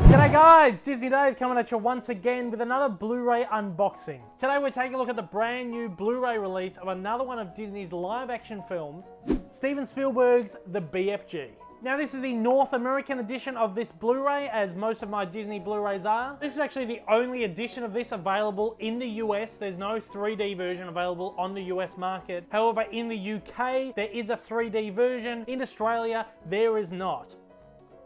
G'day guys, Disney Dave coming at you once again with another Blu-ray unboxing. Today we're taking a look at the brand new Blu-ray release of another one of Disney's live action films, Steven Spielberg's The BFG. Now this is the North American edition of this Blu-ray, as most of my Disney Blu-rays are. This is actually the only edition of this available in the US. There's no 3D version available on the US market. However, in the UK, there is a 3D version. In Australia, there is not.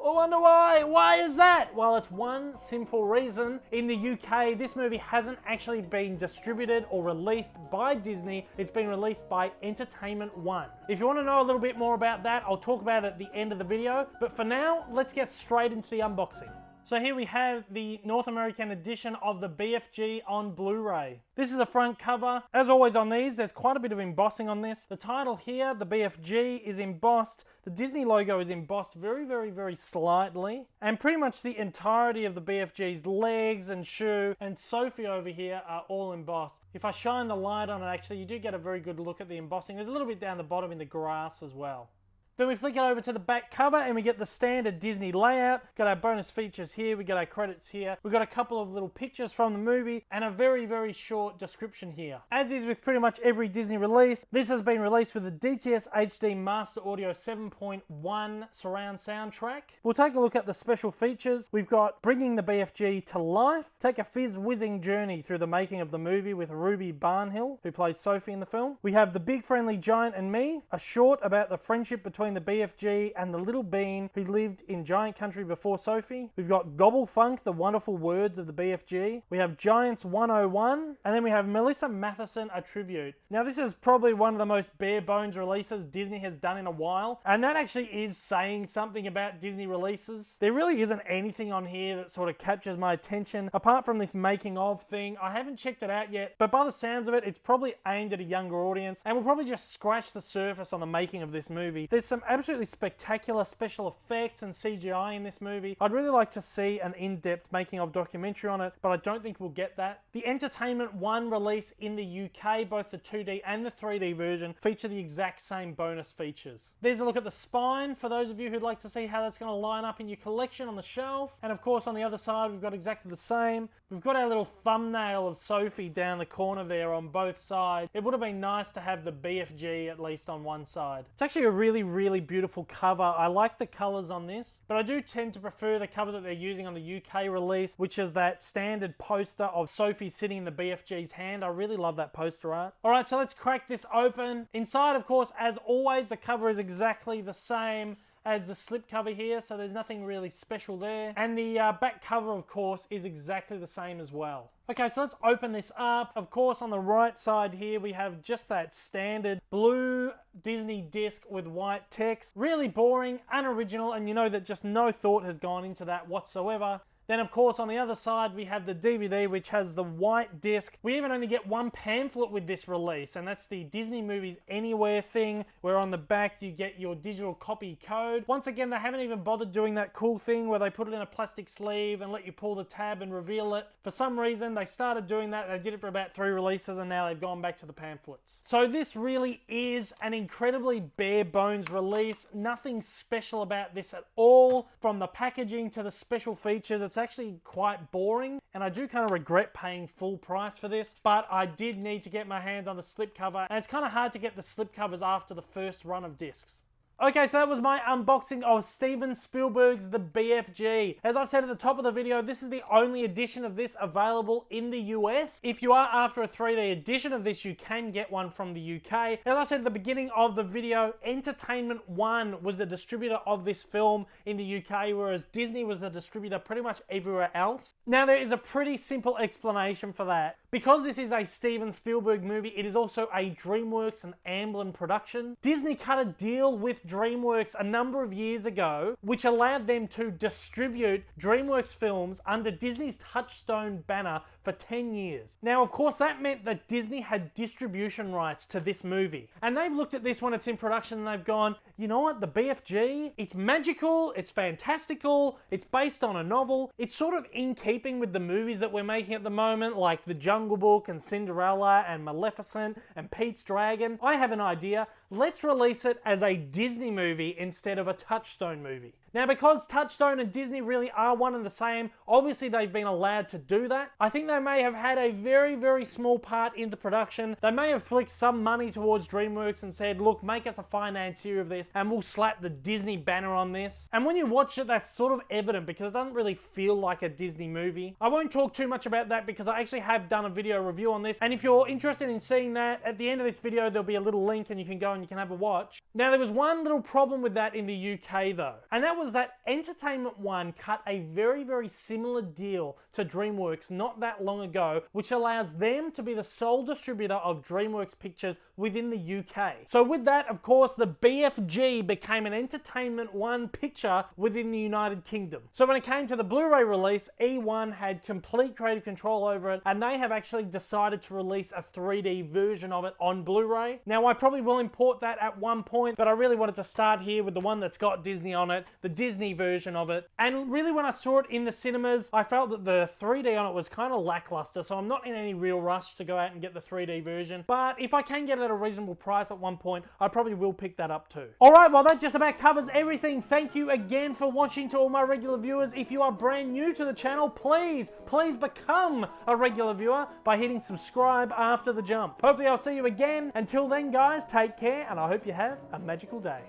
I wonder why. Why is that? Well, it's one simple reason. In the UK, this movie hasn't actually been distributed or released by Disney. It's been released by Entertainment One. If you want to know a little bit more about that, I'll talk about it at the end of the video. But for now, let's get straight into the unboxing. So here we have the North American edition of the BFG on Blu-ray. This is the front cover. As always on these, there's quite a bit of embossing on this. The title here, the BFG, is embossed. The Disney logo is embossed very slightly. And pretty much the entirety of the BFG's legs and shoe and Sophie over here are all embossed. If I shine the light on it, actually, you do get a very good look at the embossing. There's a little bit down the bottom in the grass as well. Then we flick it over to the back cover and we get the standard Disney layout. Got our bonus features here, we got our credits here. We've got a couple of little pictures from the movie and a very short description here. As is with pretty much every Disney release, this has been released with the DTS HD Master Audio 7.1 surround soundtrack. We'll take a look at the special features. We've got bringing the BFG to life. Take a whizzing journey through the making of the movie with Ruby Barnhill, who plays Sophie in the film. We have The Big Friendly Giant and Me, a short about the friendship between the BFG and the little bean who lived in Giant Country before Sophie. We've got Gobble Funk, the wonderful words of the BFG. We have Giants 101, and then we have Melissa Matheson, a tribute. Now this is probably one of the most bare bones releases Disney has done in a while, and that actually is saying something about Disney releases. There really isn't anything on here that sort of captures my attention, apart from this making of thing. I haven't checked it out yet, but by the sounds of it, it's probably aimed at a younger audience, and we'll probably just scratch the surface on the making of this movie. There's some absolutely spectacular special effects and CGI in this movie. I'd really like to see an in-depth making of documentary on it, but I don't think we'll get that. The Entertainment One release in the UK, both the 2D and the 3D version, feature the exact same bonus features. There's a look at the spine for those of you who'd like to see how that's going to line up in your collection on the shelf. And of course on the other side we've got exactly the same. We've got our little thumbnail of Sophie down the corner there on both sides. It would have been nice to have the BFG at least on one side. It's actually a really beautiful cover. I like the colors on this, but I do tend to prefer the cover that they're using on the UK release, which is that standard poster of Sophie sitting in the BFG's hand. I really love that poster art. Alright, so let's crack this open. Inside, of course, as always, the cover is exactly the same as the slipcover here, so there's nothing really special there. And the back cover, of course, is exactly the same as well. Okay, so let's open this up. Of course, on the right side here, we have just that standard blue Disney disc with white text. Really boring, unoriginal, and you know that just no thought has gone into that whatsoever. Then of course on the other side we have the DVD, which has the white disc. We even only get one pamphlet with this release, and that's the Disney Movies Anywhere thing, where on the back you get your digital copy code. Once again, they haven't even bothered doing that cool thing where they put it in a plastic sleeve and let you pull the tab and reveal it. For some reason they started doing that. They did it for about 3 releases and now they've gone back to the pamphlets. So this really is an incredibly bare bones release. Nothing special about this at all. From the packaging to the special features, it's actually quite boring, and I do kind of regret paying full price for this, but I did need to get my hands on the slipcover, and it's kind of hard to get the slipcovers after the first run of discs. Okay, so that was my unboxing of Steven Spielberg's The BFG. As I said at the top of the video, this is the only edition of this available in the US. If you are after a 3D edition of this, you can get one from the UK. As I said at the beginning of the video, Entertainment One was the distributor of this film in the UK, whereas Disney was the distributor pretty much everywhere else. Now, there is a pretty simple explanation for that. Because this is a Steven Spielberg movie, it is also a DreamWorks and Amblin production. Disney cut a deal with DreamWorks a number of years ago, which allowed them to distribute DreamWorks films under Disney's Touchstone banner for 10 years. Now, of course, that meant that Disney had distribution rights to this movie. And they've looked at this when it's in production and they've gone, you know what, the BFG, it's magical, it's fantastical, it's based on a novel, it's sort of in keeping with the movies that we're making at the moment, like The Jungle Book and Cinderella and Maleficent and Pete's Dragon. I have an idea. let's release it as a Disney movie instead of a Touchstone movie. Now, because Touchstone and Disney really are one and the same, obviously they've been allowed to do that. I think they may have had a very, very small part in the production. They may have flicked some money towards DreamWorks and said, look, make us a financier of this and we'll slap the Disney banner on this. And when you watch it, that's sort of evident because it doesn't really feel like a Disney movie. I won't talk too much about that because I actually have done a video review on this. And if you're interested in seeing that, at the end of this video, there'll be a little link and you can go and you can have a watch. Now, there was one little problem with that in the UK though, and that was that Entertainment One cut a very, very similar deal to DreamWorks not that long ago, which allows them to be the sole distributor of DreamWorks pictures within the UK. So with that, of course, the BFG became an Entertainment One picture within the United Kingdom. So when it came to the Blu-ray release, E1 had complete creative control over it, and they have actually decided to release a 3D version of it on Blu-ray. Now, I probably will import that at one point, but I really wanted to start here with the one that's got Disney on it, the Disney version of it. And really, when I saw it in the cinemas, I felt that the 3D on it was kind of lackluster, so I'm not in any real rush to go out and get the 3D version. But if I can get it at a reasonable price at one point, I probably will pick that up too. Alright, well that just about covers everything. Thank you again for watching. To all my regular viewers, if you are brand new to the channel, please become a regular viewer by hitting subscribe after the jump. Hopefully I'll see you again. Until then guys, take care and I hope you have a magical day.